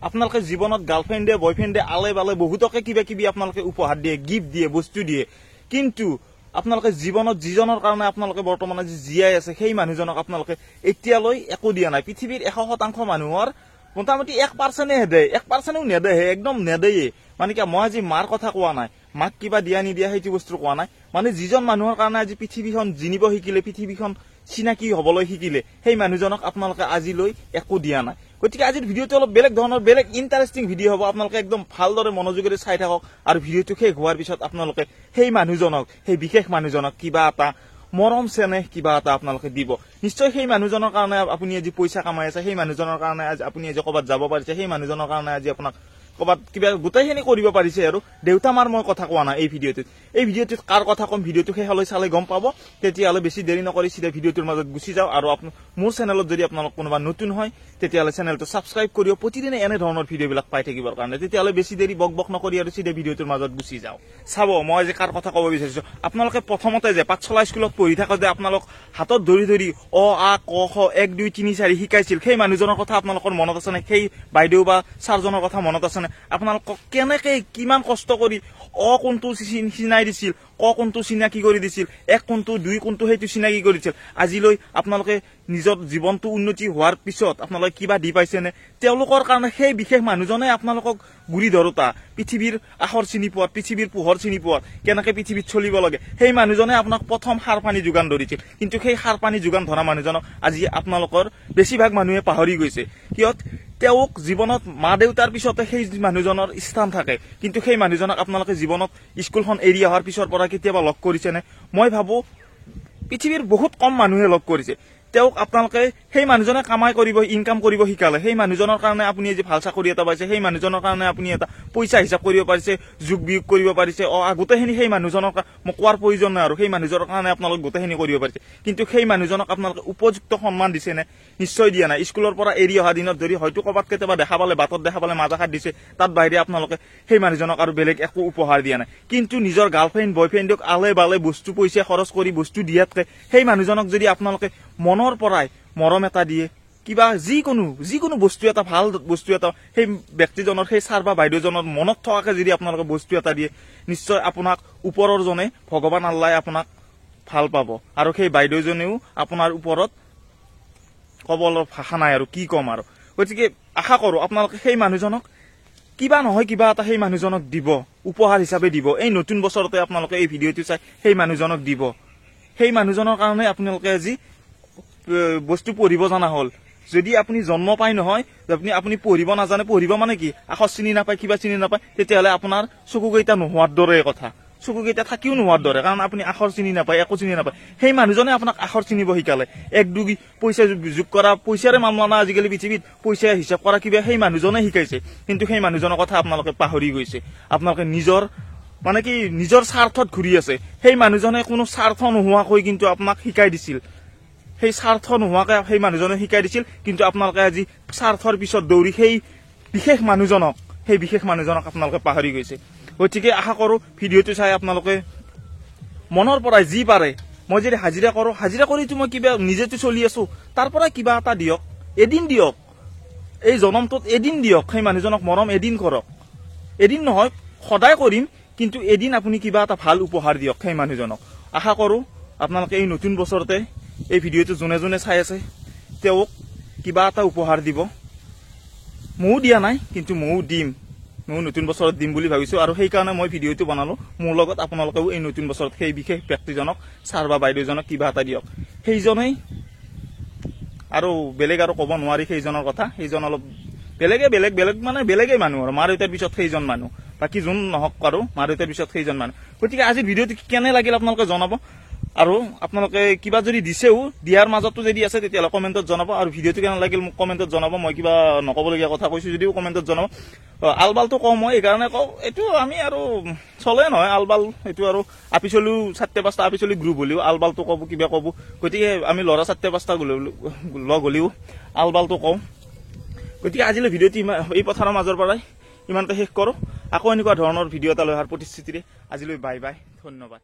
আপোনালোকে জীৱনত গাৰ্লফ্ৰেণ্ডে বয়ফ্ৰেণ্ডে আলে বালে বহুতকে কিবা কিবি আপোনালোকে উপহাৰ দিয়ে, গিফ্ট দিয়ে, বস্তু দিয়ে, কিন্তু আপোনালোকে জীৱনত যিজনৰ কাৰণে আপোনালোকে বৰ্তমান আজি জীয়াই আছে সেই মানুহজনক আপোনালোকে এতিয়ালৈ একো দিয়া নাই। পৃথিৱীৰ 100% মানুহৰ মোটামুটি 1%হে নেদেয়, 1%ও নেদেয়, একদম নেদেয়ে। মানে কি মই আজি মাৰ কথা কোৱা নাই, মাক কিবা দিয়া নিদিয়া সেইটো বস্তু কোৱা নাই, মানে যিজন মানুহৰ কাৰণে আজি পৃথিৱীখন জিনিব শিকিলে, পৃথিৱীখন চিনাকি হবলৈ শিকিলে, সেই মানুহজনক আপোনালোকে আজিলৈ একো দিয়া নাই। গতিকে আজিৰ ভিডিঅ'টো অলপ বেলেগ ধৰণৰ, বেলেগ ইণ্টাৰেষ্টিং ভিডিঅ' হ'ব। আপোনালোকে একদম ভালদৰে মনোযোগেৰে চাই থাকক আৰু ভিডিঅ'টো শেষ হোৱাৰ পিছত আপোনালোকে সেই মানুহজনক, সেই বিশেষ মানুহজনক কিবা এটা মৰম চেনেহ কিবা এটা আপোনালোকে দিব। নিশ্চয় সেই মানুহজনৰ কাৰণে আপুনি আজি পইচা কামাই আছে, সেই মানুহজনৰ কাৰণে আপুনি আজি ক'ৰবাত যাব পাৰিছে, সেই মানুহজনৰ কাৰণে আজি আপোনাক ক'ৰবাত কিবা গোটেইখিনি কৰিব পাৰিছে। আৰু দেউতা মাৰ মই কথা কোৱা নাই এই ভিডিঅ'টোত কাৰ কথা কম, ভিডিঅ'টো শেষলৈ চালে গম পাব। তেতিয়াহ'লে বেছি দেৰি নকৰি চিধা ভিডিঅ'টোৰ মাজত গুচি যাওঁ। আৰু মোৰ চেনেলত যদি আপোনালোক কোনোবা নতুন হয় তেতিয়াহ'লে চেনেলটো ছাবস্ক্ৰাইব কৰিব, প্ৰতিদিনে এনে ধৰণৰ ভিডিঅ'বিলাক পাই থাকিবৰ কাৰণে। তেতিয়াহ'লে বেছি দেৰি বক নকৰি আৰু চিধা ভিডিঅ'টোৰ মাজত গুচি যাওঁ। চাব মই যে কাৰ কথা ক'ব বিচাৰিছো, আপোনালোকে প্ৰথমতে যে পাঠশালা স্কুলত পঢ়ি থাকোতে আপোনালোক হাতত ধৰি ধৰি অ আ ক খ 1 2 3 4 শিকাইছিল, সেই মানুহজনৰ কথা আপোনালোকৰ মনত আছেনে? সেই বাইদেউ বা ছাৰজনৰ কথা মনত আছেনে? আপোনালোকক কেনেকে কিমান কষ্ট কৰি অ কোনটো চিনাই দিছিল, ক কোনটো চিনাকি কৰি দিছিল, 1 কোনটো 2 কোনটো সেইটো চিনাকি কৰিছিল। আজিলৈ আপোনালোকে নিজৰ জীৱনটো উন্নতি হোৱাৰ পিছত আপোনালোকে কিবা দি পাইছেনে? তেওঁলোকৰ কাৰণে সেই বিশেষ মানুহজনে আপোনালোকক গুৰি ধৰোতা, পৃথিৱীৰ আখৰ চিনি পোৱাত, পৃথিৱীৰ পোহৰ চিনি পোৱাত, কেনেকে পৃথিৱীত চলিব লাগে, সেই মানুহজনে আপোনাক প্ৰথম সাৰ পানী যোগান ধৰিছিল। কিন্তু সেই সাৰ পানী যোগান ধৰা মানুহজনক আজি আপোনালোকৰ বেছিভাগ মানুহে পাহৰি গৈছে। কিয়ত তেওঁক জীৱনত মা দেউতাৰ পিছতে সেই মানুহজনৰ স্থান থাকে, কিন্তু সেই মানুহজনক আপোনালোকে জীৱনত স্কুলখন এৰি অহাৰ পিছৰ পৰা কেতিয়াবা লগ কৰিছেনে? মই ভাবো পৃথিৱীৰ বহুত কম মানুহে লগ কৰিছে। তেওঁক আপোনালোকে সেই মানুহজনে কামাই কৰিব, ইনকাম কৰিব শিকালে, সেই মানুহজনৰ কাৰণে আপুনি আজি ভাল চাকৰি এটা পাইছে, সেই মানুহজনৰ কাৰণে আপুনি এটা পইচা হিচাপ কৰিব পাৰিছে, যোগ বিয়োগ কৰিব পাৰিছে, গোটেইখিনি সেই মানুহজনৰ মোক কোৱাৰ প্ৰয়োজন নাই আৰু সেই মানুহজনৰ কাৰণে আপোনালোকে গোটেইখিনি কৰিব পাৰিছে। কিন্তু সেই মানুহজনক আপোনালোকে উপযুক্ত সন্মান দিছেনে? নিশ্চয় দিয়া নাই। স্কুলৰ পৰা এৰি অহা দিনত ধৰি হয়তো ক'ৰবাত কেতিয়াবা দেখা পালে, বাটত দেখা পালে মাত এষাৰ দিছে, তাত বাহিৰে আপোনালোকে সেই মানুহজনক আৰু বেলেগ একো উপহাৰ দিয়া নাই। কিন্তু নিজৰ গাৰ্লফ্ৰেণ্ড বয়ফ্ৰেণ্ডক আলে বালে বস্তু পইচা খৰচ কৰি বস্তু দিয়াতকে সেই মানুহজনক যদি আপোনালোকে মনৰ পৰাই মৰম এটা দিয়ে, কিবা যিকোনো বস্তু এটা, ভাল বস্তু এটা সেই ব্যক্তিজনৰ, সেই ছাৰ বা বাইদেউজনৰ মনত থকাকে যদি আপোনালোকে বস্তু এটা দিয়ে, নিশ্চয় আপোনাক ওপৰৰ জনে ভগৱান আল্লাই আপোনাক ভাল পাব। আৰু সেই বাইদেউজনেও আপোনাৰ ওপৰত ক'বলৈ ভাষা নাই আৰু কি ক'ম আৰু। গতিকে আশা কৰো আপোনালোকে সেই মানুহজনক কিবা নহয় কিবা এটা সেই মানুহজনক দিব, উপহাৰ হিচাপে দিব। এই নতুন বছৰতে আপোনালোকে এই ভিডিঅ'টো চাই সেই মানুহজনক দিব। সেই মানুহজনৰ কাৰণে আপোনালোকে আজি বস্তু পঢ়িব জনা হ'ল। যদি আপুনি জন্ম পাই নহয়, আপুনি পঢ়িব নাজানে, পঢ়িব মানে কি আখৰ চিনি নাপায়, কিবা চিনি নাপায়, তেতিয়াহ'লে আপোনাৰ চকুকেইটা নোহোৱাৰ দৰে কথা, চকুকেইটা থাকিও নোহোৱাৰ দৰে, কাৰণ আপুনি আখৰ চিনি নাপায়, একো চিনি নাপায়। সেই মানুহজনে আপোনাক আখৰ চিনিব শিকালে। 1 2 পইচা যোগ কৰা, পইচাৰে মামলা না আজিকালি পৃথিৱীত, পইচা হিচাপ কৰা কিবা সেই মানুহজনে শিকাইছে। কিন্তু সেই মানুহজনৰ কথা আপোনালোকে পাহৰি গৈছে। আপোনালোকে মানে কি নিজৰ স্বাৰ্থত ঘূৰি আছে। সেই মানুহজনে কোনো স্বাৰ্থ নোহোৱাকৈ কিন্তু আপোনাক শিকাই দিছিল, সেই স্বাৰ্থ নোহোৱাকে সেই মানুহজনে শিকাই দিছিল। কিন্তু আপোনালোকে আজি স্বাৰ্থৰ পিছত দৌৰি সেই বিশেষ মানুহজনক আপোনালোকে পাহৰি গৈছে। গতিকে আশা কৰো ভিডিঅ'টো চাই আপোনালোকে মনৰ পৰাই যি পাৰে, মই যদি হাজিৰা কৰো, হাজিৰা কৰিতো মই কিবা নিজেতো চলি আছো, তাৰ পৰা কিবা এটা দিয়ক, এদিন দিয়ক, এই জনমটোত এদিন দিয়ক। সেই মানুহজনক মৰম এদিন কৰক, এদিন নহয় সদায় কৰিম, কিন্তু এদিন আপুনি কিবা এটা ভাল উপহাৰ দিয়ক সেই মানুহজনক। আশা কৰো আপোনালোকে এই নতুন বছৰতে এই ভিডিঅ'টো যোনে যোনে চাই আছে তেওঁক কিবা এটা উপহাৰ দিব। ময়ো দিয়া নাই, কিন্তু ময়ো দিম, ময়ো নতুন বছৰত দিম বুলি ভাবিছো। আৰু সেইকাৰণে মই ভিডিঅ'টো বনালো। মোৰ লগত আপোনালোকেও এই নতুন বছৰত সেই বিশেষ ব্যক্তিজনক, ছাৰ বা বাইদেউজনক কিবা এটা দিয়ক। সেইজনেই আৰু বেলেগ আৰু ক'ব নোৱাৰি সেইজনৰ কথা। সেইজন অলপ বেলেগ মানে বেলেগেই মানুহ আৰু মা দেউতাৰ পিছত সেইজন মানুহ, বাকী যোন নহওক আৰু মা দেউতাৰ পিছত সেইজন মানুহ। গতিকে আজি ভিডিঅ'টো কেনে লাগিল আপোনালোকে জনাব। আৰু আপোনালোকে কিবা যদি দিছেও, দিয়াৰ মাজতো যদি আছে তেতিয়াহ'লে কমেণ্টত জনাব। আৰু ভিডিঅ'টো কেনে লাগিল মোক কমেণ্টত জনাব। মই কিবা নক'বলগীয়া কথা কৈছো যদিও কমেণ্টত জনাব। আলবালটো কওঁ, মই এইকাৰণে কওঁ, এইটো আমি আৰু চলে নহয় আলবাল, এইটো আৰু আপিচলিও 4-5টা আপিচলি গ্ৰুপ হ'লেও আলবালটো ক'ব, কিবা ক'ব। গতিকে আমি ল'ৰা 4-5টা লগ হ'লেও আলবালটো কওঁ। গতিকে আজিলৈ ভিডিঅ'টো এই পথাৰৰ মাজৰ পৰাই ইমানতে শেষ কৰোঁ। আকৌ এনেকুৱা ধৰণৰ ভিডিঅ' এটা লৈ অহাৰ প্ৰতিশ্ৰুতিৰে আজিলৈ বাই বাই, ধন্যবাদ।